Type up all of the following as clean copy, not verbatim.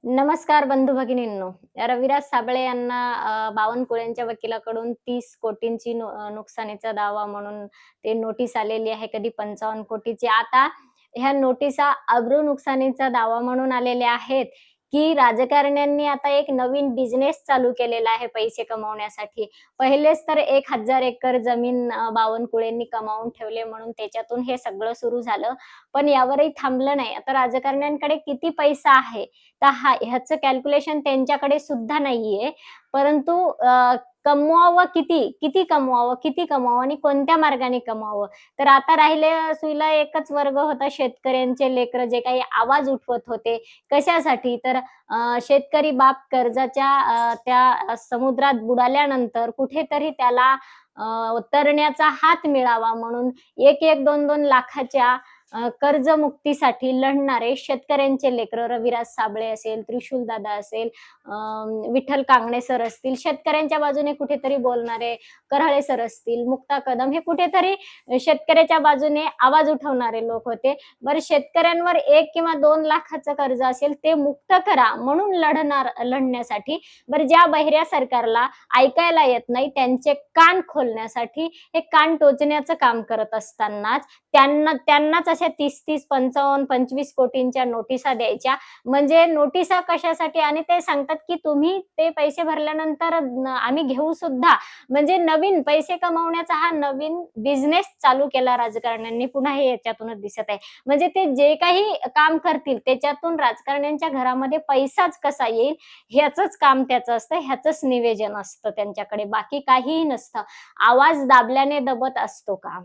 नमस्कार बंधू भगिनींनो. रविराज साबळे यांना बावनकुळेंच्या वकिलाकडून 30 कोटींची नुकसानीचा दावा म्हणून ते नोटीस आलेली आहे. कधी 55 कोटीची. आता ह्या नोटिसा अब्रू नुकसानीचा दावा म्हणून आलेल्या आहेत, की राजकारण्यांनी आता एक नवीन बिझनेस चालू केलेला आहे पैसे कमवण्यासाठी. पहिलेच तर 1000 एकर जमीन बावनकुळेंनी कमावून ठेवले म्हणून त्याच्यातून हे सगळं सुरू झालं. पण यावरही थांबलं नाही. आता राजकारण्यांकडे किती पैसा आहे तर ह्याचं कॅल्क्युलेशन त्यांच्याकडे सुद्धा नाहीये. परंतु कमवावं किती? किती कमवावं? किती कमवावं? आणि कोणत्या मार्गाने कमवावं? तर आता सुईला एकच वर्ग होता शेतकऱ्यांचे लेकरं जे काही आवाज उठवत होते. कशासाठी? तर शेतकरी बाप कर्जाच्या त्या समुद्रात बुडाल्यानंतर कुठेतरी त्याला तरण्याचा हात मिळावा म्हणून 1-1, 2-2 लाखाच्या कर्जमुक्तीसाठी लढणारे शेतकऱ्यांचे लेकरं रविराज साबळे असेल, त्रिशूलदादा असेल, विठ्ठल कांगणे सर असतील, शेतकऱ्यांच्या बाजूने कुठेतरी बोलणारे कराळे सर असतील, मुक्ता कदम हे कुठेतरी शेतकऱ्याच्या बाजूने आवाज उठवणारे लोक होते. बरं शेतकऱ्यांवर 1 किंवा 2 लाखाचं कर्ज असेल ते मुक्त करा म्हणून लढण्यासाठी बरं ज्या बहिऱ्या सरकारला ऐकायला येत नाही त्यांचे कान खोलण्यासाठी हे कान टोचण्याचं काम करत असतानाच त्यांनाच अशा 30-30, 55, 25 कोटींच्या नोटिसा द्यायच्या. म्हणजे नोटिसा कशासाठी? आणि ते सांगतात, की तुम्ही ते पैसे भरल्यानंतर आम्ही घेऊ सुद्धा. म्हणजे नवीन पैसे कमवण्याचा हा नवीन बिझनेस चालू केला राजकारण्यांनी. पुन्हा हे याच्यातूनच दिसत आहे. म्हणजे ते जे काही काम करतील त्याच्यातून राजकारण्यांच्या घरामध्ये पैसाच कसा येईल ह्याचंच काम त्याचं असतं, ह्याचंच निवेदन असतं त्यांच्याकडे. बाकी काहीही नसतं. आवाज दाबल्याने दबत असतो का?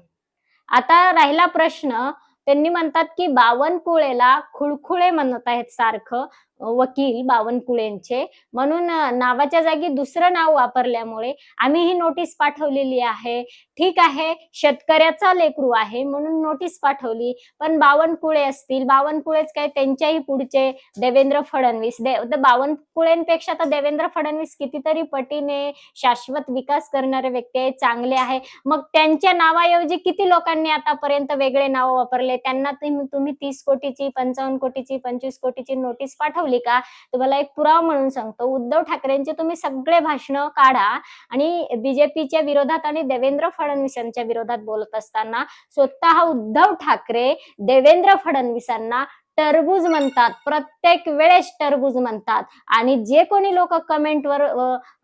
आता राहिला प्रश्न, त्यांनी म्हणतात, की बावनकुळेला खुळखुळे म्हणत आहेत सारखं वकील बावनकुळेंचे. म्हणून नावाच्या जागी दुसरं नाव वापरल्यामुळे आम्ही ही नोटीस पाठवलेली आहे. ठीक आहे, शेतकऱ्याचा लेकरू आहे म्हणून नोटीस पाठवली. पण बावनकुळे असतील, बावनकुळेच काय त्यांच्याही पुढचे देवेंद्र फडणवीस. बावनकुळेंपेक्षा तर देवेंद्र फडणवीस कितीतरी पटीने शाश्वत विकास करणारे व्यक्ती आहेत, चांगले आहे. मग त्यांच्या नावाऐवजी किती लोकांनी आतापर्यंत वेगळे नाव वापरले. त्यांना तुम्ही 30 कोटीची, 55 कोटीची, 25 कोटीची नोटीस पाठवली का? तुम्हाला एक पुरावा म्हणून सांगतो. उद्धव ठाकरेंचे तुम्ही सगळे भाषणं काढा आणि बीजेपीच्या विरोधात आणि देवेंद्र फडणवीस यांच्या विरोधात बोलत असताना स्वतः उद्धव ठाकरे देवेंद्र फडणवीसांना टरबूज म्हणतात. प्रत्येक वेळेस टरबूज म्हणतात आणि जे कोणी लोक कमेंटवर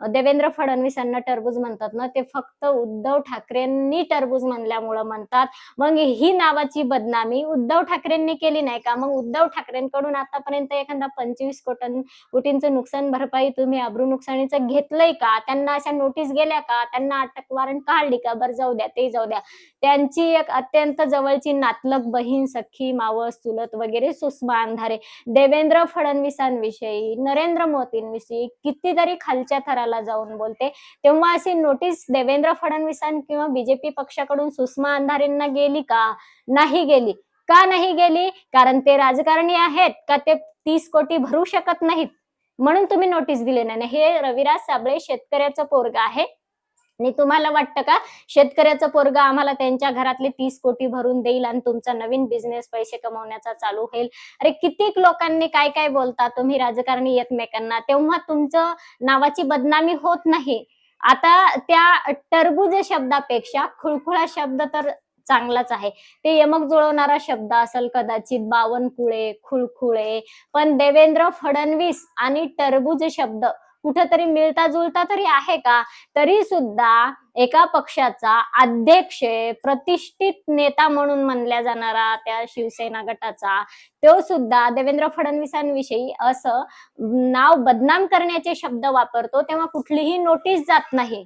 देवेंद्र फडणवीसांना टरबूज म्हणतात ना, ते फक्त उद्धव ठाकरेंनी टरबूज म्हणल्यामुळं म्हणतात. मग ही नावाची बदनामी उद्धव ठाकरेंनी केली नाही का? मग उद्धव ठाकरेंकडून आतापर्यंत एखादा 25 कोटींचं नुकसान भरपाई तुम्ही अब्रू नुकसानीचं घेतलंय का? त्यांना अशा नोटीस गेल्या का? त्यांना अटक वॉरंट काढली का? बरं जाऊ द्या, ते जाऊ द्या. त्यांची एक अत्यंत जवळची नातलग बहीण, सख्खी, मावस, चुलत वगैरे सुषमा अंधारे देवेंद्र फडणवीसांविषयी, नरेंद्र मोदींविषयी कितीतरी खालच्या थराला जाऊन बोलते. तेव्हा अशी नोटीस देवेंद्र फडणवीसां किंवा बीजेपी पक्षाकडून सुषमा अंधारेंना गेली का? नाही गेली. का नाही गेली? कारण ते राजकारणी आहेत का ते 30 कोटी भरू शकत नाहीत म्हणून तुम्ही नोटीस दिली नाही. हे रविराज साबळे शेतकऱ्याचं पोरग आहे आणि तुम्हाला वाटतं का शेतकऱ्याचं पोरग आम्हाला त्यांच्या घरातले 30 कोटी भरून देईल आणि तुमचा नवीन बिझनेस पैसे कमवण्याचा चालू होईल? अरे कित्येक लोकांनी काय काय बोलता तुम्ही राजकारणी एकमेकांना, तेव्हा तुमचं नावाची बदनामी होत नाही. आता त्या टरबूज शब्दापेक्षा खुळखुळा शब्द तर चांगलाच आहे. ते यमक जुळवणारा शब्द असेल कदाचित बावनकुळे, खुळखुळे. पण देवेंद्र फडणवीस आणि टरबूज शब्द कुठेतरी मिळता जुळता तरी आहे का? तरी सुद्धा एका पक्षाचा अध्यक्ष, प्रतिष्ठित नेता म्हणून मानला जाणारा त्या शिवसेना गटाचा, तो सुद्धा देवेंद्र फडणवीसांविषयी असं नाव बदनाम करण्याचे शब्द वापरतो, तेव्हा कुठलीही नोटीस जात नाही.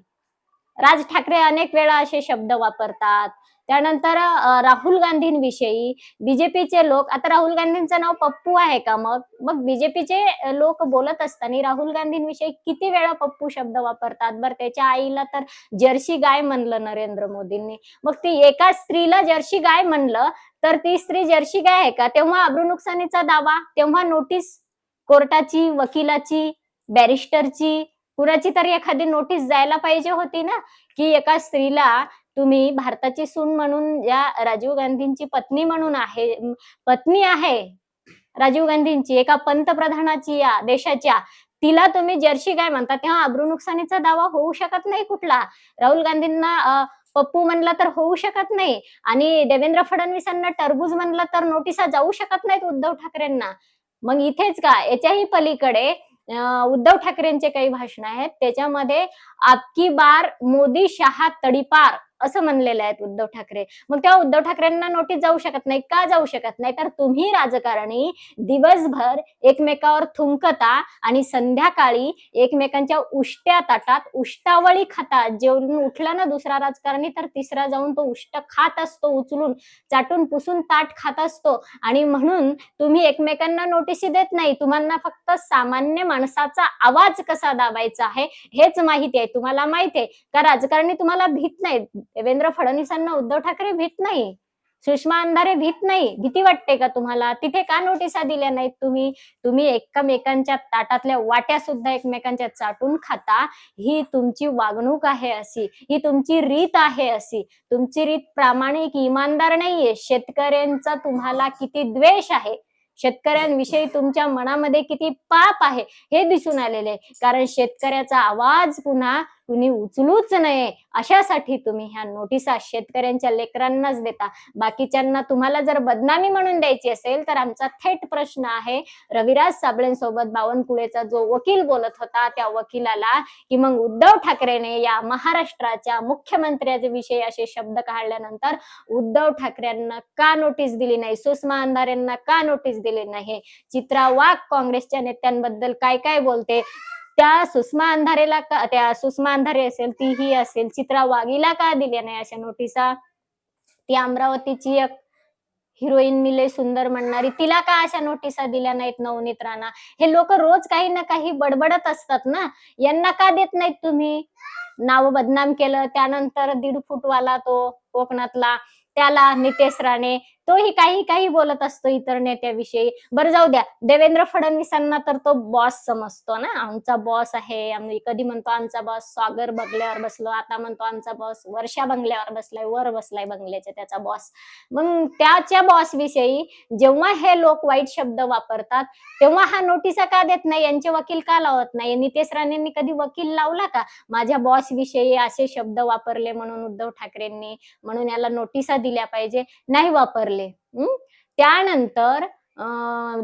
राज ठाकरे अनेक वेळा असे शब्द वापरतात. त्यानंतर राहुल गांधींविषयी बीजेपीचे लोक, आता राहुल गांधींचं नाव पप्पू आहे का मग? मग बीजेपीचे लोक बोलत असताना राहुल गांधींविषयी किती वेळा पप्पू शब्द वापरतात. बरं त्याच्या आईला तर जर्सी गाय म्हणलं नरेंद्र मोदींनी. मग ती एका स्त्रीला जर्सी गाय म्हणलं तर ती स्त्री जर्सी गाय आहे का? तेव्हा अब्रू नुकसानीचा दावा, तेव्हा नोटीस कोर्टाची, वकिलाची, बॅरिस्टरची, कुणाची तरी एखादी नोटीस जायला पाहिजे होती ना, की एका स्त्रीला तुम्ही भारताची सून म्हणून, ज्या राजीव गांधींची पत्नी म्हणून आहे, पत्नी आहे राजीव गांधींची, एका पंतप्रधानाची या देशाच्या, तिला तुम्ही जर्सी गाय म्हणता, तेव्हा अब्रू नुकसानीचा दावा होऊ शकत नाही कुठला. राहुल गांधींना पप्पू म्हणलं तर होऊ शकत नाही आणि देवेंद्र फडणवीसांना टरबूज म्हणलं तर नोटिसा जाऊ शकत नाहीत उद्धव ठाकरेंना. मग इथेच का याच्याही पलीकडे उद्धव ठाकरेंचे काही भाषण आहेत त्याच्यामध्ये "आपकी बार मोदी शहा तडीपार" असं म्हणलेले आहेत उद्धव ठाकरे. मग तेव्हा उद्धव ठाकरेंना नोटीस जाऊ शकत नाही. का जाऊ शकत नाही? तर तुम्ही राजकारणी दिवसभर एकमेकावर थुंकता आणि संध्याकाळी एकमेकांच्या उष्ट्या ताटात उष्टावळी खाता. जेवून उठला ना दुसरा राजकारणी तर तिसरा जाऊन तो उष्ट खात असतो, उचलून चाटून पुसून ताट खात असतो आणि म्हणून तुम्ही एकमेकांना नोटीस देत नाही. तुम्हाला फक्त सामान्य माणसाचा आवाज कसा दाबायचा आहे हेच माहिती आहे. तुम्हाला माहिती आहे का राजकारणी तुम्हाला भीत नाहीत. देवेंद्र फडणवीसांना उद्धव ठाकरे भीत नाही. सुषमा अंधारे भीत नाही. भीती वाटते का तुम्हाला? तिथे का नोटिसा दिल्या नाहीत तुम्ही? तुम्ही एकमेकांच्या ताटातल्या वाट्या सुद्धा एकमेकांच्या चाटून खाता. ही तुमची वागणूक आहे अशी, ही तुमची रीत आहे अशी. तुमची रीत प्रामाणिक, इमानदार नाहीये. शेतकऱ्यांचा तुम्हाला किती द्वेष आहे. शेतकऱ्यांविषयी तुमच्या मनामध्ये किती पाप आहे हे दिसून आलेले आहे. कारण शेतकऱ्याचा आवाज पुन्हा कुणी उचलूच नये अशासाठी तुम्ही ह्या नोटिसा शेतकऱ्यांच्या लेकरांनाच देता. बाकीच्यांना तुम्हाला जर बदनामी म्हणून द्यायची असेल तर आमचा थेट प्रश्न आहे रविराज साबळेंसोबत बावनकुळेचा जो वकील बोलत होता त्या वकिलाला की मग उद्धव ठाकरेने या महाराष्ट्राच्या मुख्यमंत्र्याचे विषयी असे शब्द काढल्यानंतर उद्धव ठाकरेंना का नोटीस दिली नाही? सुषमा अंधारेंना का नोटीस दिली नाही? चित्रा वाघ काँग्रेसच्या नेत्यांबद्दल काय काय बोलते? त्या सुषमा अंधारे असेल, तीही असेल, चित्रा वाघीला का दिल्या नाही अशा नोटिसा? ती अमरावतीची एक हिरोईन मी लय सुंदर म्हणणारी, तिला का अशा नोटिसा दिल्या नाहीत नवनीत राणा? हे लोक रोज काही ना काही बडबडत असतात ना, यांना का देत नाहीत तुम्ही? नाव बदनाम केलं, त्यानंतर 1.5 फूटवाला तो कोकणातला त्याला नितेश राणे, तोही काही काही बोलत असतो इतर नेत्याविषयी. बरं जाऊ द्या, देवेंद्र फडणवीसांना तर तो बॉस समजतो ना, आमचा बॉस आहे. आम्ही कधी म्हणतो आमचा बॉस सागर बंगल्यावर बसलो, आता म्हणतो आमचा बॉस वर्षा बंगल्यावर बसलाय, वर बसलाय बंगल्याच्या त्याचा बॉस. मग त्याच्या बॉस विषयी जेव्हा हे लोक वाईट शब्द वापरतात तेव्हा हा नोटिसा का देत नाही? यांचे वकील का लावत नाही? नितेश राणेंनी कधी वकील लावला का? माझ्या बॉस विषयी असे शब्द वापरले म्हणून उद्धव ठाकरेंनी, म्हणून याला नोटिसा दिल्या पाहिजे, नाही वापरले. त्यानंतर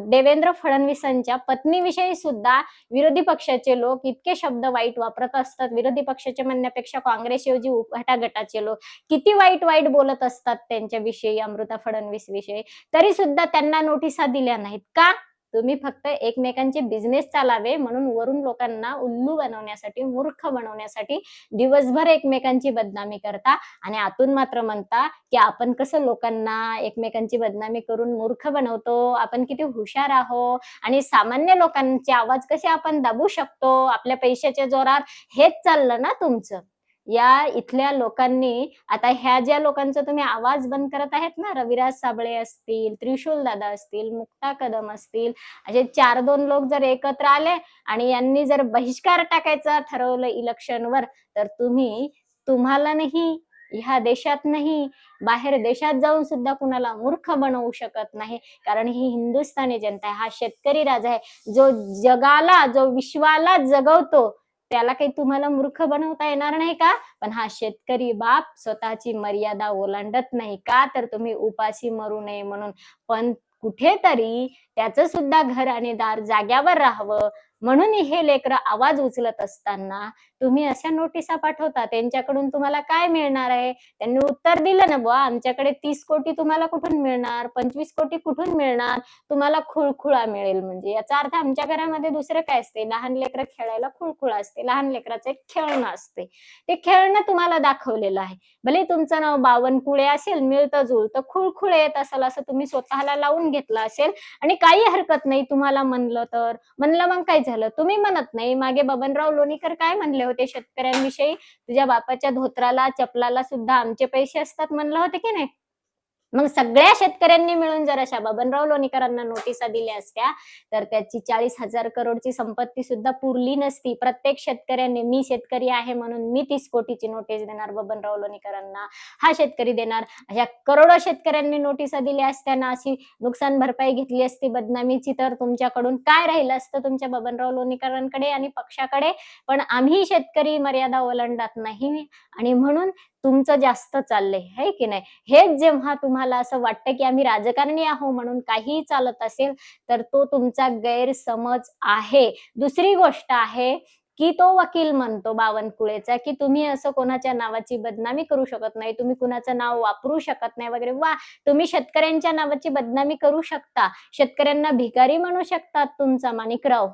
देवेंद्र फडणवीसांच्या पत्नीविषयी सुद्धा विरोधी पक्षाचे लोक इतके शब्द वाईट वापरत असतात. विरोधी पक्षाचे म्हणण्यापेक्षा काँग्रेसऐवजी उभाटा गटाचे लोक किती वाईट वाईट बोलत असतात त्यांच्याविषयी, अमृता फडणवीस विषयी, तरी सुद्धा त्यांना नोटिसा दिल्या नाहीत. का? तुम्ही फक्त एकमेकांचे बिझनेस चालावे म्हणून वरून लोकांना उल्लू बनवण्यासाठी, मूर्ख बनवण्यासाठी दिवसभर एकमेकांची बदनामी करता आणि आतून मात्र म्हणता की आपण कसं लोकांना एकमेकांची बदनामी करून मूर्ख बनवतो, आपण किती हुशार आहोत आणि सामान्य लोकांचे आवाज कसे आपण दाबू शकतो आपल्या पैशाच्या जोरावर. हेच चाललं ना तुमचं. या इथल्या लोकांनी आता ह्या ज्या लोकांचा तुम्ही आवाज बंद करत आहेत ना, रविराज साबळे असतील, त्रिशूल दादा असतील, मुक्ता कदम असतील, असे 4-2 लोक जर एकत्र आले आणि यांनी जर बहिष्कार टाकायचा ठरवलं इलेक्शनवर, तर तुम्हाला नाही, ह्या देशात नाही, बाहेर देशात जाऊन सुद्धा कुणाला मूर्ख बनवू शकत नाही. कारण ही हिंदुस्थानी जनता आहे, हा शेतकरी राजा आहे, जो जगाला, जो विश्वाला जगवतो. त्याला काही तुम्हाला मूर्ख बनवता येणार नाही का? पण हा शेतकरी बाप स्वतःची मर्यादा ओलांडत नाही का? तर तुम्ही उपाशी मरू नये म्हणून. पण कुठेतरी त्याचं सुद्धा घर आणि दार जाग्यावर राहावं म्हणून हे लेकरं आवाज उचलत असताना तुम्ही अशा नोटिसा पाठवता. त्यांच्याकडून तुम्हाला काय मिळणार आहे? त्यांनी उत्तर दिलं ना बुवा, आमच्याकडे 30 कोटी तुम्हाला कुठून मिळणार, 25 कोटी कुठून मिळणार, तुम्हाला खुळखुळा मिळेल. म्हणजे याचा अर्थ आमच्या घरामध्ये दुसरं काय असते? लहान लेकरं खेळायला खुळखुळा असते, लहान लेकराचं एक खेळणं असते, ते खेळणं तुम्हाला दाखवलेलं आहे. भले तुमचं नाव बावनकुळे असेल, मिळतं जुळतं खुळखुळे येत असेल असं तुम्ही स्वतःला लावून घेतलं असेल आणि काही हरकत नाही तुम्हाला म्हणलं तर. म्हणलं मग काय झालं? तुम्ही म्हणत नाही. मागे बबनराव लोणीकर काय म्हणले होते शेतकऱ्यांविषयी? तुझ्या बापाच्या धोत्राला, चपलाला सुद्धा आमचे पैसे असतात म्हणलं होते की नाही? मग सगळ्या शेतकऱ्यांनी मिळून जर अशा बबनराव लोणीकरांना नोटिसा दिल्या असत्या, तर त्याची 40,000 करोडची संपत्ती सुद्धा पुरली नसती. प्रत्येक शेतकऱ्याने, मी शेतकरी आहे म्हणून मी 30 कोटीची नोटीस देणार बबनराव लोणीकरांना, हा शेतकरी देणार. अशा करोडो शेतकऱ्यांनी नोटिसा दिल्या असत्या ना, अशी नुकसान भरपाई घेतली असती बदनामीची, तर तुमच्याकडून काय राहिलं असतं तुमच्या बबनराव लोणीकरांकडे आणि पक्षाकडे? पण आम्ही शेतकरी मर्यादा ओलांडत नाही आणि म्हणून तुमचं जास्त चाललंय, है की नाही? हेच जेव्हा तुम्हाला असं वाटतं, की आम्ही राजकारणी आहो म्हणून काहीही चालत असेल, तर तो तुमचा गैरसमज आहे. दुसरी गोष्ट आहे, की तो वकील म्हणतो बावनकुळेचा, की तुम्ही असं कोणाच्या नावाची बदनामी करू शकत नाही, तुम्ही कुणाचं नाव वापरू शकत नाही वगैरे. वाह! तुम्ही शेतकऱ्यांच्या नावाची बदनामी करू शकता. शेतकऱ्यांना भिकारी म्हणू शकतात तुमचा माणिकराव.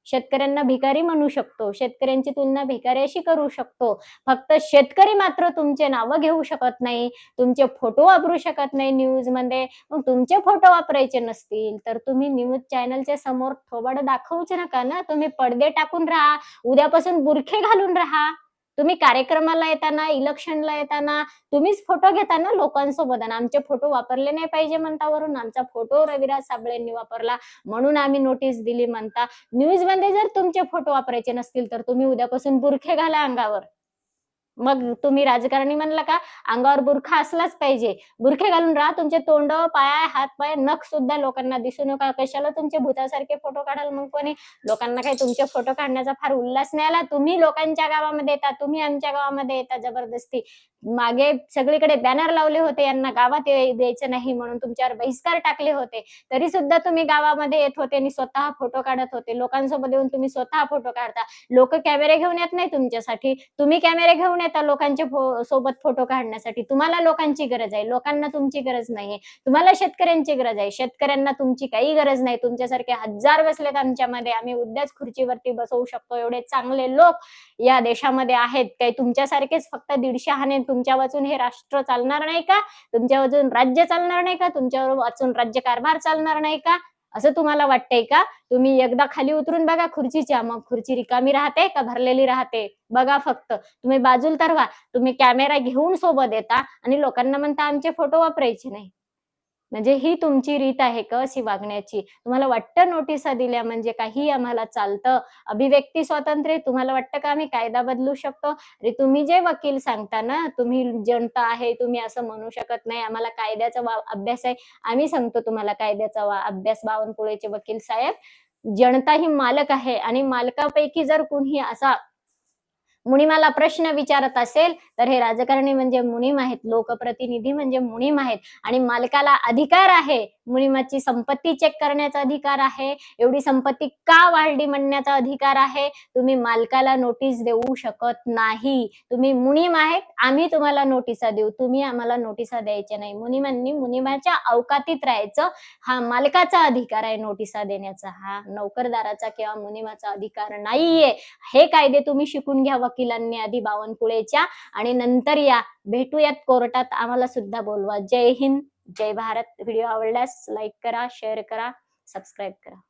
शेतकऱ्यांना भिकारी म्हणू शकतो. शेतकऱ्यांची तुलना भिकाऱ्याशी करू शकतो. फक्त शेतकरी मात्र तुमचे नावं घेऊ शकत नाही. तुमचे फोटो वापरू शकत नाही न्यूजमध्ये. मग तुमचे फोटो वापरायचे नसतील, तर तुम्ही न्यूज चॅनलच्या समोर थोबाड दाखवूच नका ना. तुम्ही पडदे टाकून राहा. उद्यापासून बुरखे घालून राहा. तुम्ही कार्यक्रमाला येताना, इलेक्शनला येताना तुम्हीच फोटो घेताना लोकांसोबत आणि आमचे फोटो वापरले नाही पाहिजे म्हणता वरून. आमचा फोटो रविराज साबळेंनी वापरला म्हणून आम्ही नोटीस दिली म्हणता. न्यूजमध्ये जर तुमचे फोटो वापरायचे नसतील, तर तुम्ही उद्यापासून बुरखे घाला अंगावर. मग तुम्ही राजकारणी म्हणला का अंगावर बुरखा असलाच पाहिजे. बुरखे घालून राहा. तुमचे तोंड, पाय, हात-पाय, नख सुद्धा लोकांना दिसू नका. कशाला तुमचे भुतासारखे फोटो काढाल मग कोणी? लोकांना काही तुमचे फोटो काढण्याचा फार उल्हास नाही आला. तुम्ही लोकांच्या गावामध्ये येता, तुम्ही आमच्या गावामध्ये येता जबरदस्ती. मागे सगळीकडे बॅनर लावले होते यांना गावात द्यायचं नाही म्हणून तुमच्यावर बहिष्कार टाकले होते. तरी सुद्धा तुम्ही गावामध्ये येत होते आणि स्वतः फोटो काढत होते. लोकांसोबत येऊन तुम्ही स्वतः फोटो काढता. लोकं कॅमेरे घेऊन येत नाही तुमच्यासाठी. तुम्ही कॅमेरे घेऊन येता लोकांच्या सोबत फोटो काढण्यासाठी. तुम्हाला लोकांची गरज आहे. लोकांना तुमची गरज नाहीये. तुम्हाला शेतकऱ्यांची गरज आहे. शेतकऱ्यांना तुमची काही गरज नाही. तुमच्यासारखे हजार बसलेत आमच्यामध्ये. आम्ही उद्याच खुर्चीवरती बसवू शकतो. एवढे चांगले लोक या देशामध्ये आहेत. काही तुमच्यासारखेच फक्त 150 हाणे तुमच्या वाचून हे राष्ट्र चालणार नाही का? तुमच्या वाचून राज्य चालणार नाही का? तुमच्यावर वाचून राज्यकारभार चालणार नाही का? असं तुम्हाला वाटतंय का? तुम्ही एकदा खाली उतरून बघा खुर्चीच्या, मग खुर्ची रिकामी राहते का भरलेली राहते? बघा फक्त. तुम्ही बाजूला तर व्हा. तुम्ही कॅमेरा घेऊन सोबत येता आणि लोकांना म्हणता आमचे फोटो वापरायचे नाही. म्हणजे ही तुमची रीत आहे का अशी वागण्याची? तुम्हाला वाटतं नोटिसा दिल्या म्हणजे काहीही आम्हाला चालतं? अभिव्यक्ती स्वातंत्र्य तुम्हाला वाटतं का आम्ही कायदा बदलू शकतो? अरे तुम्ही जे वकील सांगता ना, तुम्ही जनता आहे, तुम्ही असं म्हणू शकत नाही. आम्हाला कायद्याचा अभ्यास आहे. आम्ही सांगतो तुम्हाला कायद्याचा अभ्यास बावनकुळेचे वकील साहेब. जनता ही मालक आहे आणि मालकापैकी जर कुणी असा मुनिमाला प्रश्न विचारत असेल, तर हे राजकारणी म्हणजे मुनीम आहेत. लोकप्रतिनिधी म्हणजे मुनीम आहेत आणि मालकाला अधिकार आहे. मुनिमाची संपत्ती चेक करण्याचा अधिकार आहे. एवढी संपत्ती का वाढली म्हणण्याचा अधिकार आहे. तुम्ही मालकाला नोटीस देऊ शकत नाही. तुम्ही मुनीम आहेत, आम्ही तुम्हाला नोटिसा देऊ. तुम्ही आम्हाला नोटिसा द्यायच्या नाही. मुनिमांनी मुनिमाच्या अवकातीत राहायचं. हा मालकाचा अधिकार आहे नोटिसा देण्याचा. हा नोकरदाराचा किंवा मुनिमाचा अधिकार नाहीये. हे कायदे तुम्ही शिकून घ्या वकिलांनी आधी बावनकुळेच्या आणि नंतर या भेटूयात कोर्टात. आम्हाला सुद्धा बोलवा. जय हिंद, जय भारत. व्हिडिओ आवडल्यास लाईक करा, शेअर करा, सबस्क्राईब करा.